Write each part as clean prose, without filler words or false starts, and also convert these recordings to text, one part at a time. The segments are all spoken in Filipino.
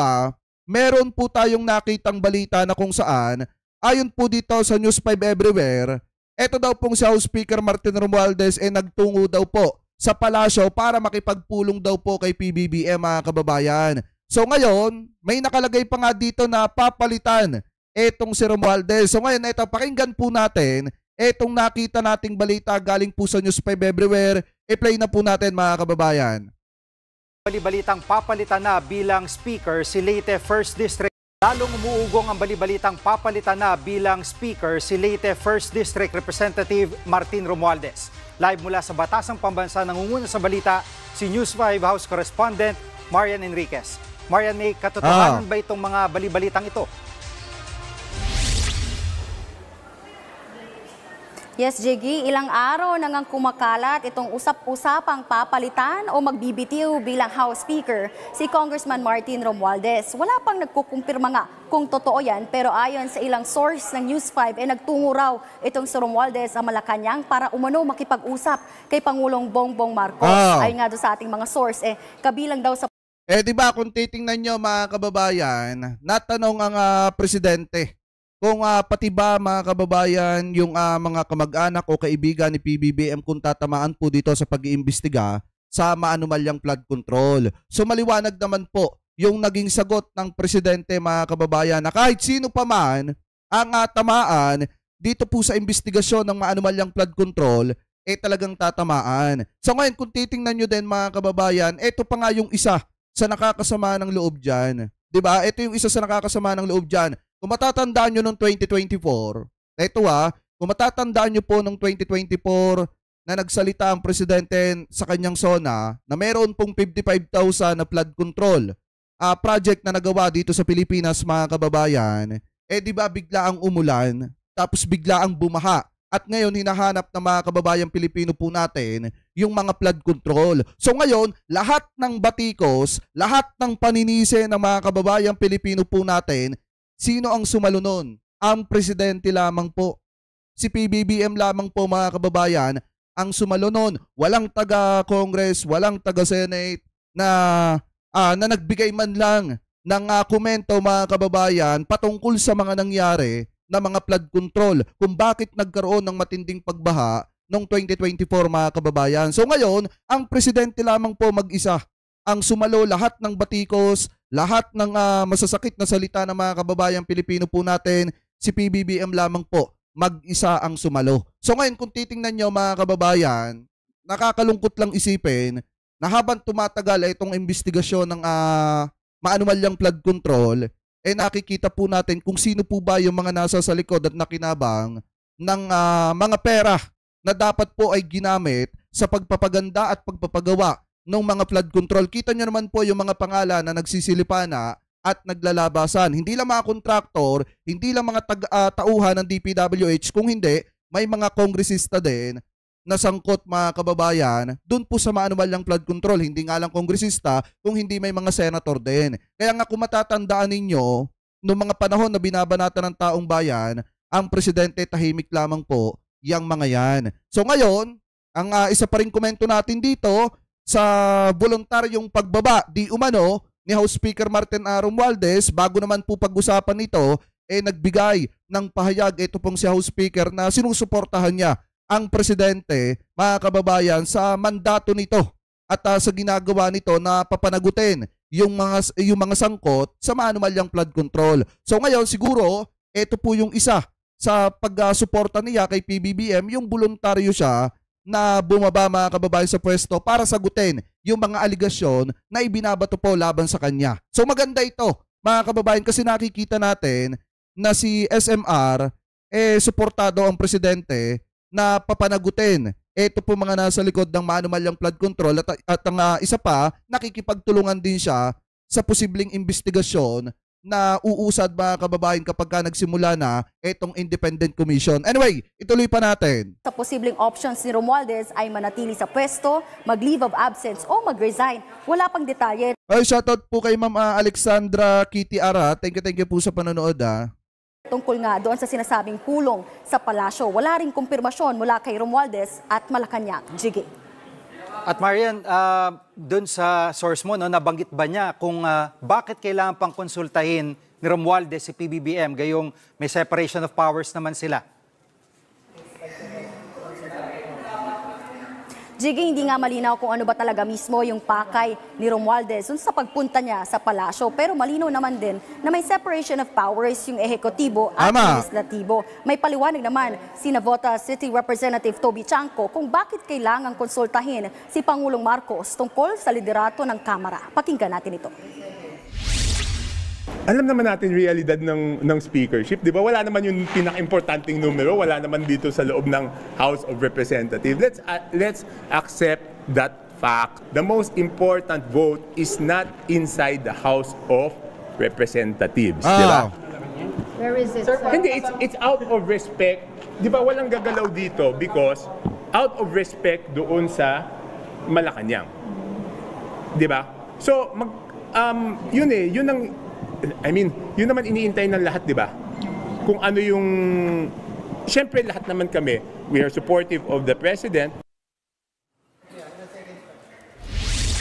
pa, meron po tayong nakitang balita na kung saan, ayon po dito sa News 5 Everywhere, eto daw pong si House Speaker Martin Romualdez nagtungo daw po sa palasyo para makipagpulong daw po kay PBBM mga kababayan. So ngayon, may nakalagay pa nga dito na papalitan etong si Romualdez. So ngayon, ito, pakinggan po natin etong nakita nating balita galing po sa News 5 Everywhere. I-play na po natin mga kababayan. Balibalitang papalitan na bilang Speaker si Leyte 1st District. Lalong umuugong ang balibalitang papalitan na bilang Speaker si Leyte 1st District Representative Martin Romualdez. Live mula sa Batasang Pambansa, nangunguna sa balita si News 5 House Correspondent Marian Enriquez. Marian, may katotohanan ba itong mga balibalitang ito? Yes, Jiggy, ilang araw nang kumakalat itong usap-usapang papalitan o magbibitiw bilang House Speaker si Congressman Martin Romualdez. Wala pang nagkukumpirma nga kung totoo yan, pero ayon sa ilang source ng News 5, nagtungo raw itong si Romualdez sa Malacanang para umano makipag-usap kay Pangulong Bongbong Marcos. Ayon nga doon sa ating mga source, kabilang daw sa... Di ba kung titingnan nyo mga kababayan, natanong ang presidente kung pati ba mga kababayan yung mga kamag-anak o kaibigan ni PBBM kung tatamaan po dito sa pag-iimbestiga sa maanumalyang flood control. So maliwanag naman po yung naging sagot ng presidente mga kababayan na kahit sino pa man ang tamaan dito po sa investigasyon ng maanumalyang flood control, talagang tatamaan. So ngayon kung titingnan nyo din mga kababayan, ito pa nga yung isa sa nakakasama ng loob dyan. Diba? Ito yung isa sa nakakasama ng loob dyan. Kung matatandaan nyo noong 2024, kung matatandaan nyo po noong 2024 na nagsalita ang presidente sa kanyang SONA na meron pong 55,000 na flood control project na nagawa dito sa Pilipinas mga kababayan, di ba bigla ang umulan, tapos bigla ang bumaha. At ngayon, hinahanap ng mga kababayang Pilipino po natin yung mga flood control. So ngayon, lahat ng batikos, lahat ng paninisi ng mga kababayang Pilipino po natin, sino ang sumalo nun? Ang presidente lamang po. Si PBBM lamang po mga kababayan ang sumalo nun. Walang taga-Congress, walang taga-Senate na nagbigay man lang ng komento mga kababayan patungkol sa mga nangyari na mga flood control kung bakit nagkaroon ng matinding pagbaha noong 2024 mga kababayan. So ngayon, ang presidente lamang po mag-isa ang sumalo, lahat ng batikos, lahat ng masasakit na salita ng mga kababayang Pilipino po natin, si PBBM lamang po mag-isa ang sumalo. So ngayon kung titingnan nyo mga kababayan, nakakalungkot lang isipin na habang tumatagal itong investigasyon ng maanumalyang flood control, nakikita po natin kung sino po ba yung mga nasa sa likod at nakinabang ng mga pera na dapat po ay ginamit sa pagpapaganda at pagpapagawa ng mga flood control. Kita nyo naman po yung mga pangalan na nagsisilipana at naglalabasan. Hindi lang mga kontraktor, hindi lang mga tauhan ng DPWH, kung hindi, may mga kongresista din na sangkot mga kababayan doon po sa maanumalyang flood control. Hindi nga lang kongresista, kung hindi may mga senator din. Kaya nga kung matatandaan ninyo, noong mga panahon na binabanatan ng taong bayan, ang presidente tahimik lamang po yang mga yan. So ngayon, ang isa pa rin komento natin dito sa voluntaryong pagbaba di umano ni House Speaker Martin Romualdez, bago naman po pag-usapan nito, nagbigay ng pahayag ito pong si House Speaker na sinusuportahan niya ang presidente, mga kababayan, sa mandato nito at sa ginagawa nito na papanagutin yung mga sangkot sa maanumalyang flood control. So ngayon siguro, ito po yung isa sa pagsuporta niya kay PBBM, yung voluntaryo siya na bumaba mga kababayan sa pwesto para sagutin yung mga aligasyon na ibinabato po laban sa kanya. So maganda ito mga kababayan kasi nakikita natin na si SMR suportado ang presidente na papanagutin ito po mga nasa likod ng maanumalyang flood control at ang isa pa, nakikipagtulungan din siya sa posibleng investigasyon na uusad mga kababayan kapag ka nagsimula na itong independent commission. Anyway, ituloy pa natin. Sa posibleng options ni Romualdez ay manatili sa pwesto, mag-leave of absence o mag-resign. Wala pang detalye. Ay, shoutout po kay Ma'am Alexandra Kitty Ara. Thank you po sa panonood. Tungkol nga doon sa sinasabing pulong sa palasyo, wala ring kumpirmasyon mula kay Romualdez at Malacanang. Jiggy. At Marian, dun sa source mo, no, nabanggit ba niya kung bakit kailangan pang konsultahin ni Romualdez si PBBM gayong may separation of powers naman sila? Jiggy, hindi nga malinaw kung ano ba talaga mismo yung pakay ni Romualdez sa pagpunta niya sa palasyo. Pero malinaw naman din na may separation of powers yung ehekutibo at legislatibo. May paliwanag naman si Navota City Representative Toby Chanco kung bakit kailangang konsultahin si Pangulong Marcos tungkol sa liderato ng Kamara. Pakinggan natin ito. Alam naman natin realidad ng speakership, di ba? Wala naman yung pinaka-importanting numero, wala naman dito sa loob ng House of Representatives. Let's accept that fact. The most important vote is not inside the House of Representatives, di ba? Where is it? Hindi, it's out of respect. Di ba walang gagalaw dito because out of respect doon sa Malacanang. Di ba? So, yun yun naman iniintay ng lahat, di ba? Kung ano yung, siyempre lahat naman kami, we are supportive of the President.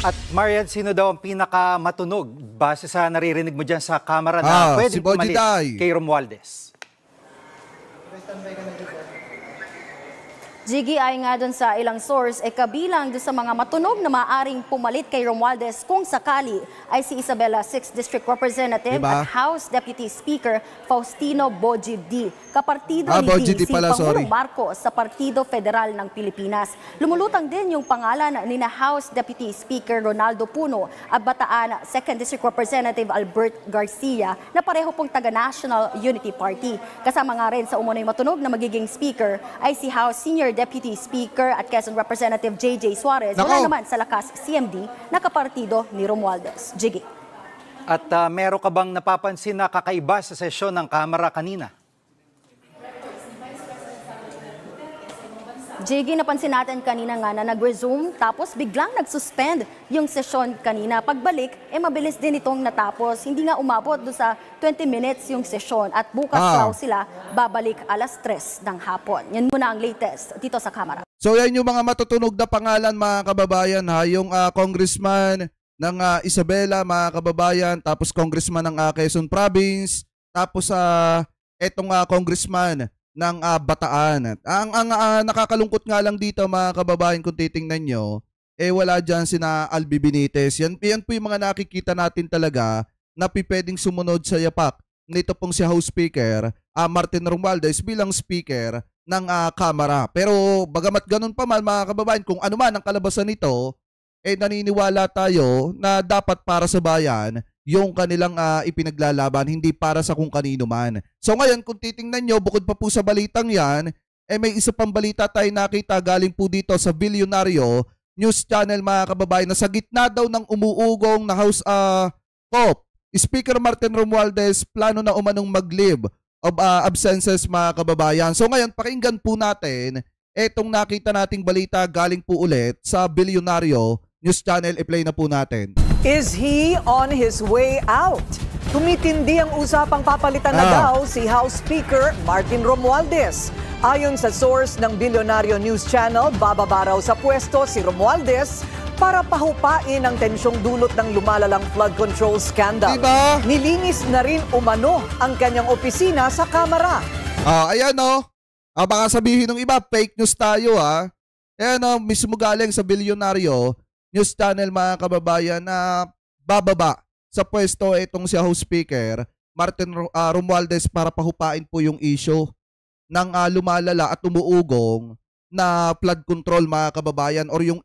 At Marian, sino daw ang pinakamatunog base sa naririnig mo dyan sa Kamara na pwede si Boji pumalit Day kay Romualdez? Jiggy, ay nga dun sa ilang source, kabilang dun sa mga matunog na maaring pumalit kay Romualdez kung sakali ay si Isabela 6th District Representative at House Deputy Speaker Faustino Boji D. Kapartido ni D. si Pangulong Marcos sa Partido Federal ng Pilipinas. Lumulutang din yung pangalan ni na House Deputy Speaker Ronaldo Puno at Bataan 2nd District Representative Albert Garcia na pareho pong taga-National Unity Party. Kasama nga rin sa umunoy matunog na magiging speaker ay si House Senior Deputy Speaker at Quezon Representative J.J. Suarez, wala naman sa lakas CMD na kapartido ni Romualdez. Jiggy. At meron ka bang napapansin na kakaiba sa sesyon ng Kamara kanina? Jiggy, napansin natin kanina nga na nag-resume tapos biglang nag-suspend yung sesyon kanina. Pagbalik, mabilis din itong natapos. Hindi nga umabot do sa 20 minutes yung sesyon at bukas raw sila babalik alas 3 ng hapon. Yan muna ang latest dito sa Kamara. So yan yung mga matutunog na pangalan, mga kababayan, ha? Yung congressman ng Isabela, mga kababayan, tapos congressman ng Quezon Province, tapos etong congressman ng Bataan. Ang nakakalungkot nga lang dito, mga kababayan, kung titingnan nyo, wala dyan sina Albi Benitez. Yan po yung mga nakikita natin talaga na pwedeng sumunod sa yapak nito pong si House Speaker Martin Romualdez bilang Speaker ng Kamara. Pero bagamat ganun pa man, mga kababayan, kung ano man ang kalabasan nito, naniniwala tayo na dapat para sa bayan yung kanilang ipinaglalaban, hindi para sa kung kanino man. So ngayon, kung titingnan nyo, bukod pa po sa balitang yan, may isa pang balita tayo nakita galing po dito sa Bilyonaryo News Channel, mga kababayan, na sa gitna daw ng umuugong na House COP, Speaker Martin Romualdez plano na umanong mag-leave of absences, mga kababayan. So ngayon, pakinggan po natin etong nakita nating balita galing po ulit sa Bilyonaryo News Channel. I-play na po natin. Is he on his way out? Tumitindi ang usapang papalitan na daw si House Speaker Martin Romualdez. Ayon sa source ng Bilyonaryo News Channel, bababa raw sa pwesto si Romualdez para pahupain ang tensyong dulot ng lumalalang flood control scandal. Diba? Nilinis na rin umano ang kanyang opisina sa Kamara. Ayan baka sabihin ng iba, fake news tayo Ayan mismo galing sa Bilyonaryo News Channel, mga kababayan, na bababa sa pwesto itong si House Speaker Martin Romualdez para pahupain po yung issue ng lumalala at umuugong na flood control, mga kababayan, or yung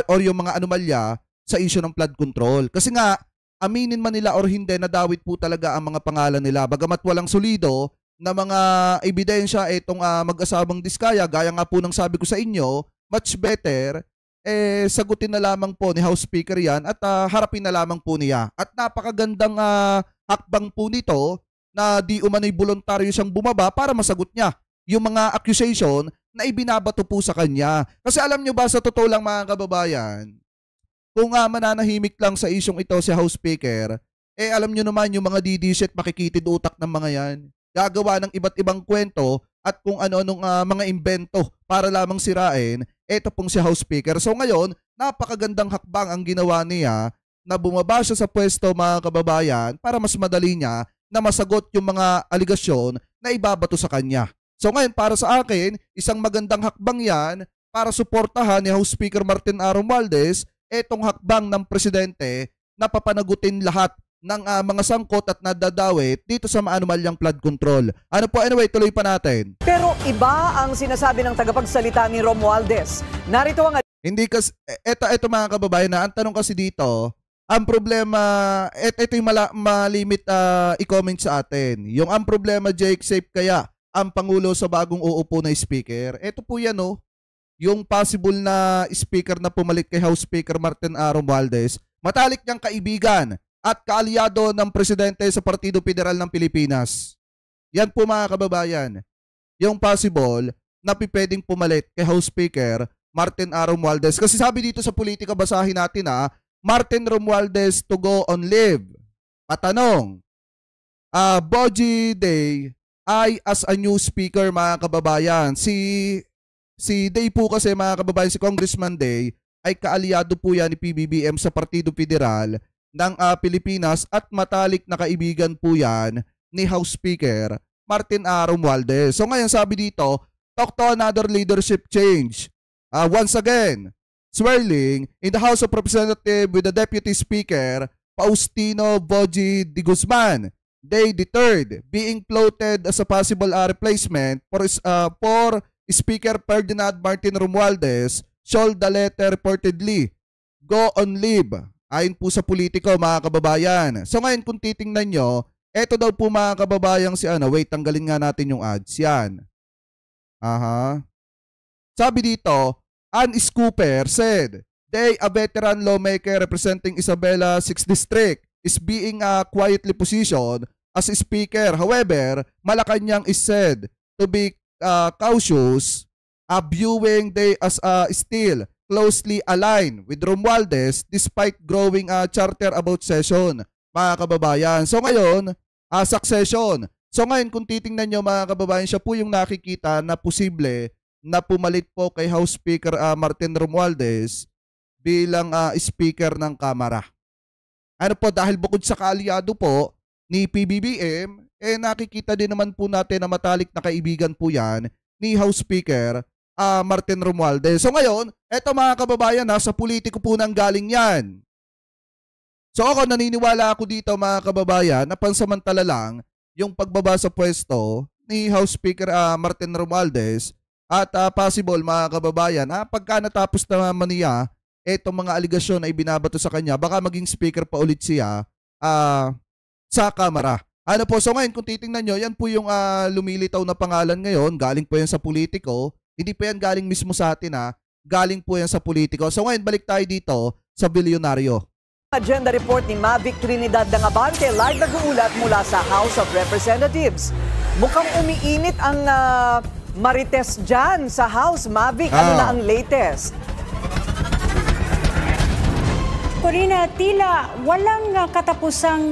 or yung mga anomalya sa issue ng flood control. Kasi nga, aminin man nila or hindi, nadawit po talaga ang mga pangalan nila. Bagamat walang solido na mga ebidensya itong mag-asawang Diskaya, gaya nga po ng sabi ko sa inyo, much better sagutin na lamang po ni House Speaker yan at harapin na lamang po niya. At napakagandang hakbang po nito na di umano'y voluntaryo siyang bumaba para masagot niya yung mga accusation na ibinabato po sa kanya. Kasi alam nyo ba, sa totoo lang, mga kababayan, kung mananahimik lang sa isyong ito si House Speaker, alam nyo naman yung mga didishit, makikitid utak ng mga yan. Gagawa ng iba't ibang kwento at kung ano-anong mga imbento para lamang sirain ito pong si House Speaker. So ngayon, napakagandang hakbang ang ginawa niya na bumaba siya sa pwesto mga kababayan para mas madali niya na masagot yung mga aligasyon na ibabato sa kanya. So ngayon para sa akin, isang magandang hakbang yan para suportahan ni House Speaker Martin R. Romualdez etong hakbang ng presidente na papanagutin lahat ng mga sangkot at nadadawit dito sa maanumalyang flood control. Ano po, anyway, tuloy pa natin. Pero iba ang sinasabi ng tagapagsalita ni Romualdez. Narito ang Hindi kasi, eto mga kababayan na, ang tanong kasi dito, ang problema, ito yung malimit i-comment sa atin. Yung ang problema, Jake, safe kaya ang Pangulo sa bagong uupo na speaker? Ito po yan, oh. Yung possible na speaker na pumalit kay House Speaker Martin R. Romualdez, matalik niyang kaibigan at kaalyado ng presidente sa Partido Federal ng Pilipinas. Yan po mga kababayan. Yung possible na pwedeng pumalit kay House Speaker Martin R. Romualdez. Kasi sabi dito sa politika, basahin natin Martin Romualdez to go on leave. Patanong, Boji Day ay as a new speaker mga kababayan. Si Day po kasi mga kababayan, si Congressman Day ay kaalyado po yan ni PBBM sa Partido Federal ng Pilipinas at matalik na kaibigan po yan ni House Speaker Martin R. Romualdez. So ngayon sabi dito, talk to another leadership change. Once again, swirling in the House of Representatives with the Deputy Speaker Faustino Boji de Guzman, Day the Third, being floated as a possible replacement for Speaker Ferdinand Martin Romualdez, should the letter reportedly go on leave. Ayon po sa Politico mga kababayan. So ngayon kung titingnan nyo, eto daw po mga kababayang si wait, tanggalin nga natin yung ads. Yan. Sabi dito, Ann Scooper said, Day, a veteran lawmaker representing Isabela 6th District, is being quietly positioned as a speaker. However, Malacanang is said to be cautious, viewing Day as still closely aligned with Romualdez despite growing charter about session, mga kababayan. So ngayon, succession. So ngayon, kung titingnan nyo mga kababayan, siya po yung nakikita na posible na pumalit po kay House Speaker Martin Romualdez bilang Speaker ng Kamara. Ano po, dahil bukod sa kaalyado po ni PBBM, nakikita din naman po natin na matalik na kaibigan po yan ni House Speaker Martin Romualdez. So ngayon, eto mga kababayan, sa politiko po nang galing yan. So ako, naniniwala ako dito mga kababayan na pansamantala lang yung pagbaba sa pwesto ni House Speaker Martin Romualdez at possible mga kababayan, pagka natapos naman niya etong mga aligasyon na ibinabato sa kanya, baka maging speaker pa ulit siya sa Kamara. Ano po, so ngayon kung titingnan nyo, yan po yung lumilitaw na pangalan ngayon, galing po yan sa politiko. Hindi pa yan galing mismo sa atin galing po yan sa politiko. So ngayon balik tayo dito sa bilyonaryo. Agenda report ni Mavic Trinidad Dangabante, live nag-uulat mula sa House of Representatives. Mukhang umiinit ang marites dyan sa House. Mavic, ano na ang latest? Corina, tila walang katapusang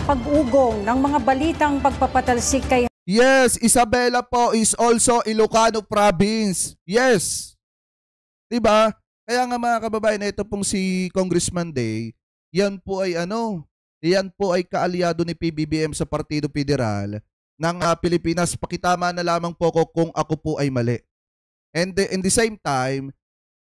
pag-ugong ng mga balitang pagpapatalsik kay Yes, Isabela po is also Ilocano province. Yes. Diba? Kaya nga mga kababayan, ito pong si Congressman Day, yan po ay kaalyado ni PBBM sa Partido Federal ng Pilipinas. Pakitama na lamang po ko kung ako po ay mali. And in the same time,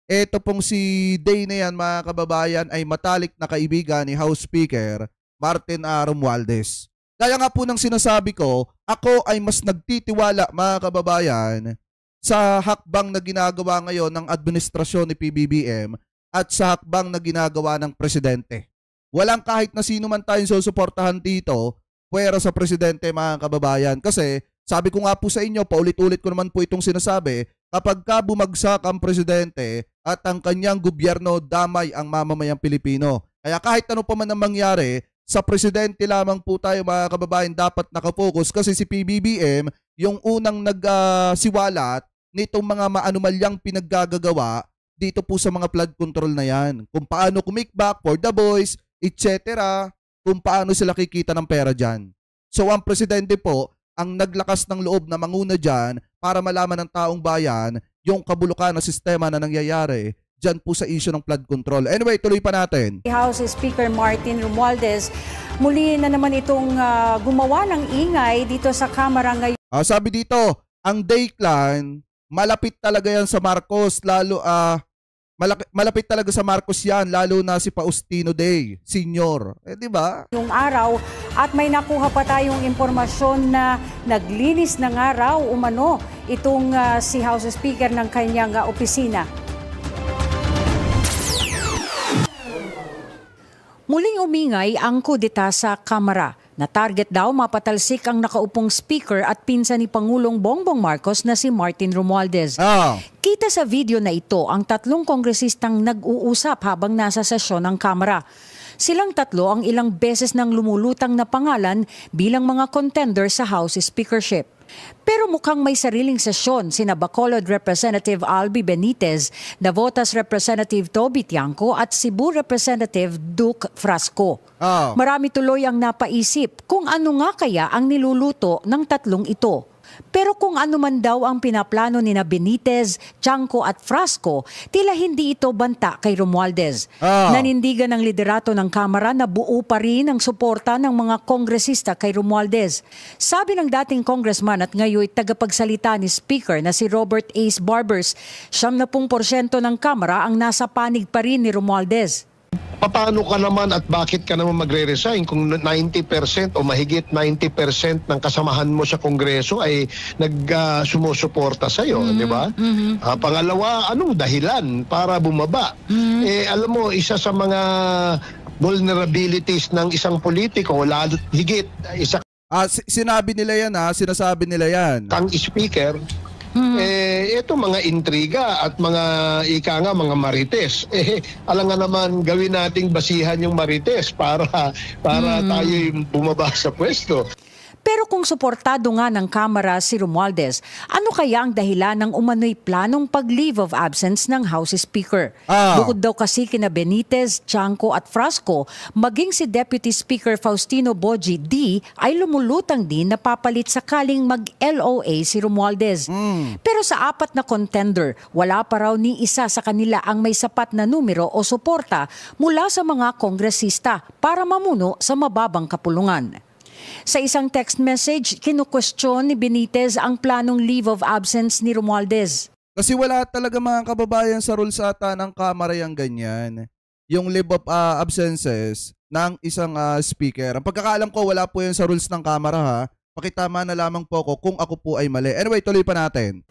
ito pong si Day na yan mga kababayan ay matalik na kaibigan ni House Speaker Martin Romualdez. Kaya nga po nang sinasabi ko, ako ay mas nagtitiwala mga kababayan sa hakbang na ginagawa ngayon ng administrasyon ni PBBM at sa hakbang na ginagawa ng presidente. Walang kahit na sino man tayong susuportahan dito puwera sa presidente mga kababayan. Kasi sabi ko nga po sa inyo, paulit-ulit ko naman po itong sinasabi, kapag ka bumagsak ang presidente at ang kanyang gobyerno, damay ang mamamayang Pilipino. Kaya kahit ano pa man ang mangyari, sa presidente lamang po tayo mga kababayan dapat nakapokus kasi si PBBM yung unang nagsiwalat nitong mga maanumalyang pinaggagawa dito po sa mga flood control na yan. Kung paano kumikback for the boys, etc. Kung paano sila kikita ng pera dyan. So ang presidente po ang naglakas ng loob na manguna dyan para malaman ng taong bayan yung kabulukan na sistema na nangyayari dyan po sa issue ng flood control. Anyway, tuloy pa natin. House Speaker Martin Romualdez, muli na naman itong gumawa ng ingay dito sa Kamara ngayon. Sabi dito, ang Dayclan, malapit talaga yan sa Marcos, lalo malapit talaga sa Marcos yan, lalo na si Faustino Day, senior. Di ba? Yung araw at may nakuha pa tayong impormasyon na naglinis ng araw umano itong si House Speaker ng kanyang opisina. Muling umingay ang kudeta sa Kamara. Na target daw mapatalsik ang nakaupong speaker at pinsan ni Pangulong Bongbong Marcos na si Martin Romualdez. Kita sa video na ito ang tatlong kongresistang nag-uusap habang nasa sesyon ng Kamara. Silang tatlo ang ilang beses nang lumulutang na pangalan bilang mga contender sa House Speakership. Pero mukhang may sariling sesyon sina Bacolod Representative Albi Benitez, Navotas Representative Toby Tiangco at Cebu Representative Duke Frasco. Marami tuloy ang napaisip kung ano nga kaya ang niluluto ng tatlong ito. Pero kung ano man daw ang pinaplano ni na Benitez, Tiangco at Frasco, tila hindi ito banta kay Romualdez. Nanindigan ng liderato ng Kamara na buo pa rin ang suporta ng mga kongresista kay Romualdez. Sabi ng dating congressman at ngayon tagapagsalita ni Speaker na si Robert Ace Barbers, 70% ng Kamara ang nasa panig pa rin ni Romualdez. Paano ka naman at bakit ka naman magre-resign kung 90% o mahigit 90% ng kasamahan mo sa Kongreso ay sumusuporta sa iyo, di ba? Pangalawa, anong dahilan para bumaba? Alam mo, isa sa mga vulnerabilities ng isang politiko, lalo higit isa sinabi nila yan sinasabi nila yan. kang speaker, ito mga intriga at mga mga marites. Alam nga naman gawin nating basihan yung marites para tayo bumaba sa pwesto. Pero kung suportado nga ng Kamara si Romualdez, ano kaya ang dahilan ng umano'y planong pag-leave of absence ng House Speaker? Bukod daw kasi kina Benitez, Tiangco at Frasco, maging si Deputy Speaker Faustino Boji D ay lumulutang din na papalit sakaling mag-LOA si Romualdez. Pero sa apat na contender, wala pa raw ni isa sa kanila ang may sapat na numero o suporta mula sa mga kongresista para mamuno sa mababang kapulungan. Sa isang text message, kinukwestiyon ni Benitez ang planong leave of absence ni Romualdez. Kasi wala talaga mga kababayan sa rules ata ng Kamara yung ganyan. Yung leave of absences ng isang speaker. Ang pagkakaalam ko, wala po yan sa rules ng Kamara ha. Pakitama na lamang po ako kung ako po ay mali. Anyway, tuloy pa natin.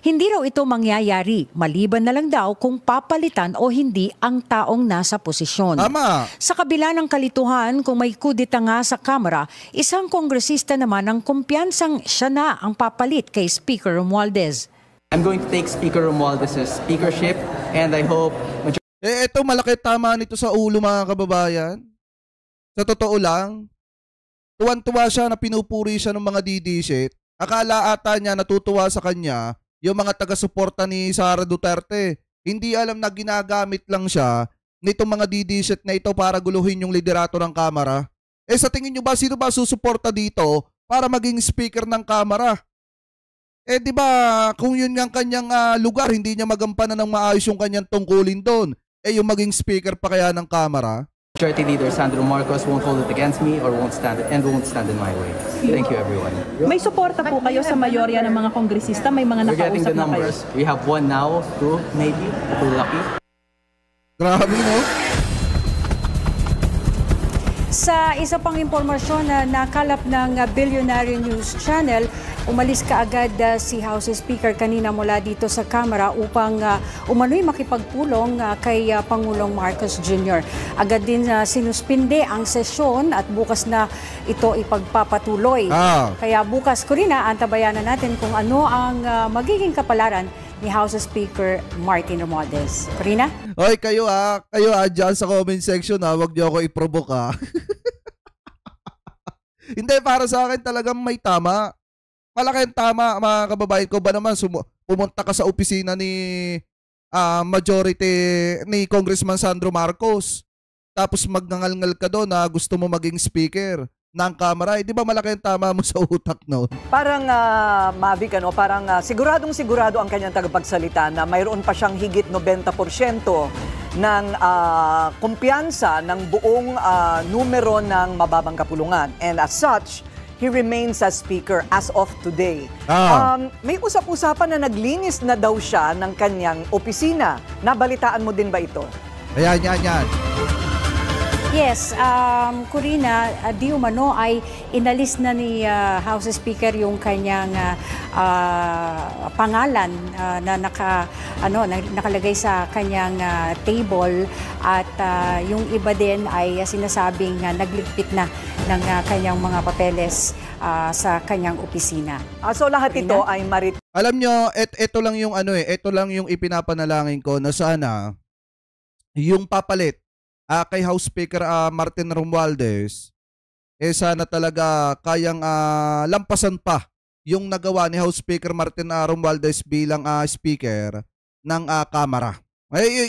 Hindi raw ito mangyayari, maliban na lang daw kung papalitan o hindi ang taong nasa posisyon. Tama. Sa kabila ng kalituhan, kung may kudita nga sa Kamara, isang kongresista naman ang kumpiyansang siya na ang papalit kay Speaker Romualdez. I'm going to take Speaker Romualdez's speakership and I hope... Ito malaki tama nito sa ulo mga kababayan. Sa totoo lang, tuwan-tuwa siya na pinupuri siya ng mga didisit. Akala ata niya natutuwa sa kanya yung mga taga-suporta ni Sara Duterte. Hindi alam na ginagamit lang siya nitong mga didisit na ito para guluhin yung liderato ng Kamara. Sa tingin nyo ba, sino ba susuporta dito para maging speaker ng Kamara? Di ba, kung yun nga kanyang lugar, hindi niya magampanan ng maayos yung kanyang tungkulin doon. Yung maging speaker pa kaya ng Kamara? Majority Leader Sandro Marcos won't hold it against me or won't stand in my way. Thank you, everyone. May suporta po kayo sa mayorya ng mga kongresista? May mga We're getting nakausap the na kayo? numbers. We have one now, two maybe, if we're lucky. Grabe, no? Sa isa pang impormasyon na nakalap ng Billionaire News Channel, umalis kaagad si House Speaker kanina mula dito sa Kamara upang umano'y makipagpulong kay Pangulong Marcos Jr. Agad din sinuspinde ang sesyon at bukas na ito ipagpapatuloy. Kaya bukas, Corina, antabayanan natin kung ano ang magiging kapalaran ni House Speaker Martin Romualdez. Corina? Hoy, kayo dyan sa comment section wag niyo ako i-provoke Hindi, para sa akin talagang may tama. Malaking tama, mga kababayan ko. Ba naman pumunta ka sa opisina ni majority ni Congressman Sandro Marcos, tapos magngangal-ngal ka doon na gusto mo maging speaker. ng Kamara. Di ba malaki ang tama mo sa utak noon? Parang, Mavic, parang siguradong-sigurado ang kanyang tagapagsalita na mayroon pa siyang higit 90% ng kumpiyansa ng buong numero ng mababang kapulungan. And as such, he remains as Speaker as of today. May usap-usapan na naglinis na daw siya ng kanyang opisina. Nabalitaan mo din ba ito? Ayan. Yes, Corina, di umano ay inalis na ni House Speaker yung kanyang pangalan na nakalagay sa kanyang table at yung iba din ay sinasabing nagligpit na ng kanyang mga papeles sa kanyang opisina. So lahat ito ay Alam nyo, ito lang yung ito lang yung ipinapanalangin ko na sana yung papalit kay House Speaker Martin Romualdez, sana talaga kayang lampasan pa yung nagawa ni House Speaker Martin Romualdez bilang Speaker ng Kamara.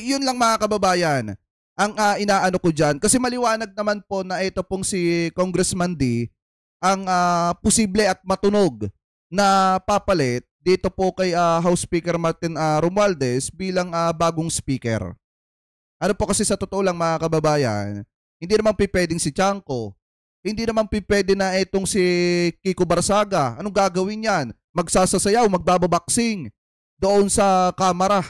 Yun lang mga kababayan, ang inaano ko dyan. Kasi maliwanag naman po na ito pong si Congressman D ang posible at matunog na papalit dito po kay House Speaker Martin Romualdez bilang bagong Speaker. Ano po kasi sa totoo lang mga kababayan, hindi naman pwedeng si Chanco, hindi naman pwede na itong si Kiko Barsaga. Anong gagawin yan? Magsasasayaw, magbababoxing doon sa Kamara.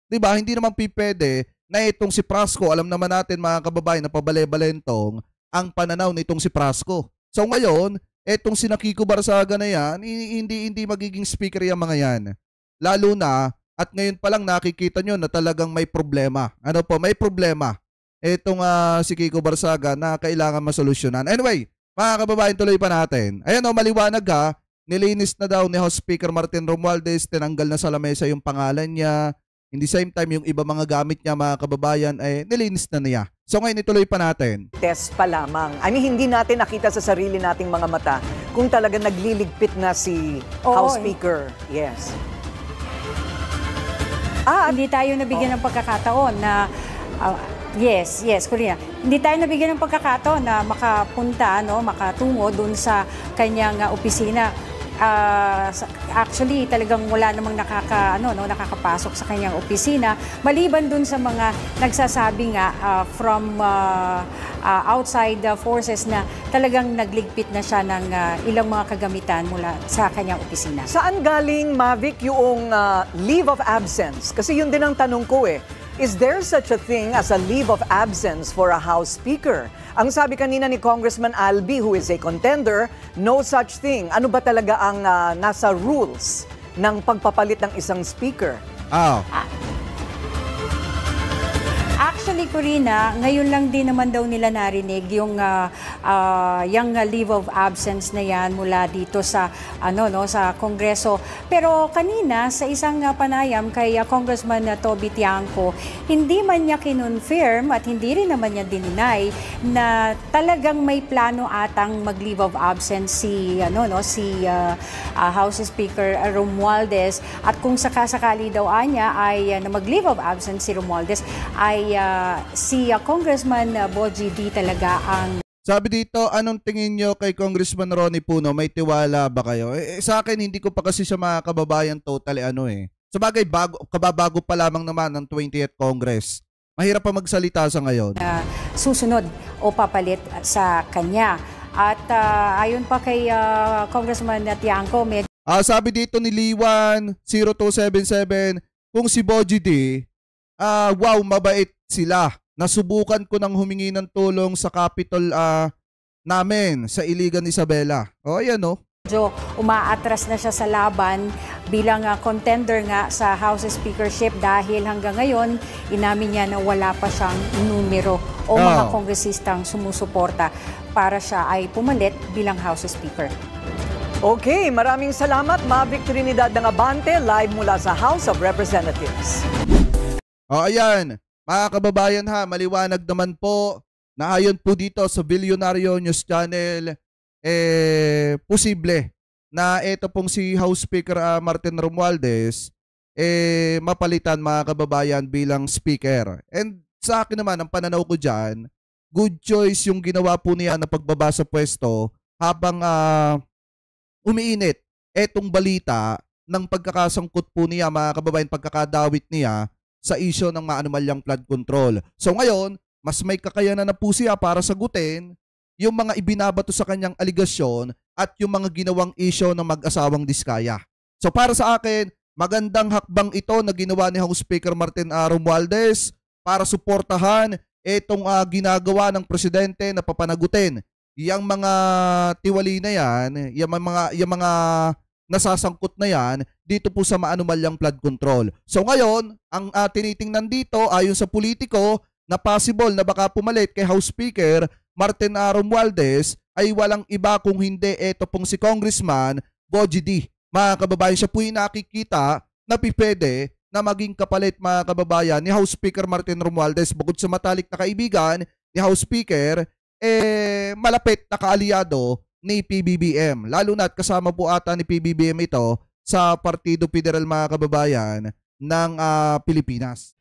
Diba? Hindi naman pwede na itong si Prasco. Alam naman natin mga kababayan na pabale-balentong ang pananaw nitong si Prasco. So ngayon, itong si Kiko Barsaga na yan, hindi magiging speaker yung mga yan. Lalo na, at ngayon pa lang nakikita nyo na talagang may problema. Ano po, may problema. Itong si Kiko Barsaga na kailangan masolusyonan. Anyway, mga kababayan, tuloy pa natin. Ayan maliwanag nilinis na daw ni House Speaker Martin Romualdez, tinanggal na sa lamesa yung pangalan niya. In the same time, yung iba mga gamit niya, mga kababayan, nilinis na niya. So ngayon, ituloy pa natin. Test pa lamang. Hindi natin nakita sa sarili nating mga mata kung talaga nagliligpit na si House Speaker. Yes. Hindi tayo nabigyan ng pagkakataon na yes, Corina. Hindi tayo nabigyan ng pagkakataon na makapunta, makatungo dun sa kanyang opisina. Actually, talagang wala namang nakakapasok sa kanyang opisina. Maliban dun sa mga nagsasabi nga from outside forces na talagang nagligpit na siya ng ilang mga kagamitan mula sa kanyang opisina. Saan galing, Mavic, yung leave of absence? Kasi yun din ang tanong ko Is there such a thing as a leave of absence for a House Speaker? Ang sabi kanina ni Congressman Albi, who is a contender, no such thing. Ano ba talaga ang nasa rules ng pagpapalit ng isang speaker? Actually, Corina, ngayon lang din naman daw nila narinig yung leave of absence na yan mula dito sa sa Kongreso. Pero kanina sa isang panayam kay Congressman Toby Tiangco, hindi man niya kinonfirm at hindi rin naman niya dininay na talagang may plano atang mag-leave of absence si House Speaker Romualdez, at kung sakasakali daw niya ay na mag-leave of absence si Romualdez ay si Congressman Bogie D talaga ang... Sabi dito, anong tingin nyo kay Congressman Ronnie Puno? May tiwala ba kayo? Sa akin, hindi ko pa kasi siya mga kababayan totally Sabagay, kababago pa lamang naman ng 20th Congress. Mahirap pa magsalita sa ngayon. Susunod o papalit sa kanya. At ayon pa kay Congressman Tiangco, sabi dito ni Liwan 0277, kung si Bogie D, wow, mabait sila. Nasubukan ko nang humingi ng tulong sa Capitol namin sa Iligan, Isabela. Ayan Medyo umaatras na siya sa laban bilang contender nga sa House Speakership dahil hanggang ngayon inamin niya na wala pa siyang numero o mga kongresistang sumusuporta para siya ay pumalit bilang House Speaker. Okay, maraming salamat, Mavic Trinidad ng Abante, live mula sa House of Representatives. Ayan, mga kababayan maliwanag naman po na ayon po dito sa Billionario News Channel, posible na ito pong si House Speaker Martin Romualdez mapalitan, mga kababayan, bilang speaker. And sa akin naman, ang pananaw ko dyan, good choice yung ginawa po niya na pagbaba sa pwesto habang umiinit etong balita ng pagkakasangkot po niya, mga kababayan, pagkakadawit niya sa isyo ng maanumalyang flood control. So ngayon, mas may kakayanan na po siya para sagutin yung mga ibinabato sa kanyang aligasyon at yung mga ginawang isyo ng mag-asawang Diskaya. So para sa akin, magandang hakbang ito na ginawa ni House Speaker Martin Romualdez para suportahan itong ginagawa ng presidente na papanagutin yung mga tiwali na yan, yung mga nasasangkot na yan dito po sa maanumalyang flood control. So ngayon, ang tinitingnan dito ayon sa politiko na possible na baka pumalit kay House Speaker Martin Romualdez ay walang iba kung hindi ito pong si Congressman Bogie D. Mga kababayan, siya po yung nakikita na pipwede na maging kapalit, mga kababayan, ni House Speaker Martin Romualdez. Bukod sa matalik na kaibigan ni House Speaker, malapit na kaalyado ni PBBM. Lalo na't kasama po ata ni PBBM ito sa Partido Federal, mga kababayan, ng Pilipinas.